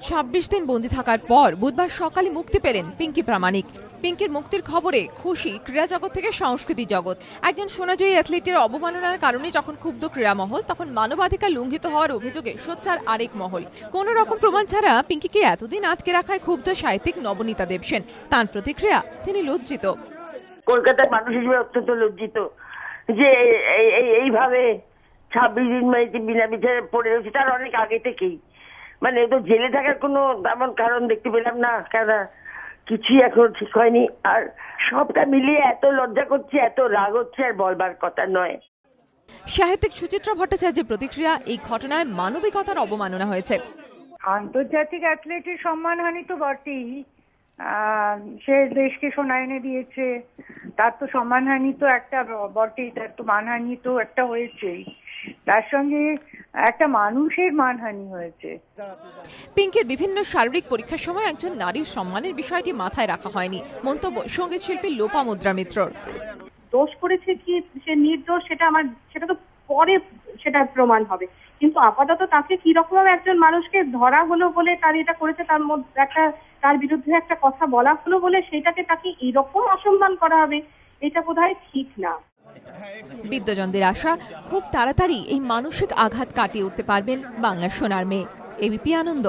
26 দিন বন্দী থাকার পর বুধবার সকালে মুক্তি পেলেন পিঙ্কি প্রামাণিক। পিঙ্কির মুক্তির খবরে খুশি ক্রীড়া জগৎ থেকে সংস্কৃতি জগৎ। একজন সোনাজয়ী অ্যাথলিটের অবমাননার কারণে যখন ক্ষুব্ধ ক্রীড়া মহল, তখন মানবাধিকার লঙ্ঘিত হওয়ার অভিযোগে সোচ্চার আরেক মহল। কোন রকম প্রমাণ ছাড়া পিঙ্কিকে এতদিন আটকে রাখায় ক্ষুব্ধ সাহিত্যিক নবনীতা দেবসেন। তাঁর প্রতিক্রিয়া, তিনি লজ্জিত। কলকাতার মানুষ হিসেবে অত্যন্ত লজ্জিত যে এইভাবে 26 দিন বিনা বিচারে পড়ে রয়েছে, তার অনেক আগে থেকেই। মানে তো জেলে থাকার কোনো তেমন কারণ দেখতে পেলাম না, কেন কিছুই এখনো ঠিক হয়নি। আর সবটা মিলিয়ে এত লজ্জা করছে, এত রাগ হচ্ছে, আর বলবার কথা নয়। সাহিত্যিক সুচিত্রা ভট্টাচার্যের প্রতিক্রিয়া, এই ঘটনায় মানবিকতার অবমাননা হয়েছে। আন্তর্জাতিক অ্যাথলেটের সম্মানহানি তো বটেই। সে দেশকে সোনা এনে দিয়েছে, তার তো সম্মানহানি তো একটা বটেই, তার তো মানহানি তো একটা হয়েছেই, তার সঙ্গে একটা মানুষের মানহানি হয়েছে। পিঙ্কির বিভিন্ন শারীরিক পরীক্ষার সময় একজন নারীর সম্মানের বিষয়টি মাথায় রাখা হয়নি, মন্তব্য সঙ্গীত শিল্পী লোপামুদ্রা মিত্রর। দোষ করেছে কি সে নির্দোষ, সেটা তো পরে সেটা প্রমাণ হবে, কিন্তু আপাতত তাকে কি রকম একজন মানুষকে ধরা হলো বলে তার এটা করেছে, তার মধ্যে একটা তার বিরুদ্ধে একটা কথা বলা হলো বলে সেটাকে তাকে এরকম অসম্মান করা হবে, এটা বোধহয় ঠিক না। বিদ্যজনদের আশা, খুব তাড়াতাড়ি এই মানসিক আঘাত কাটিয়ে উঠতে পারবেন বাংলার সোনার মেয়ে। এবিপি আনন্দ।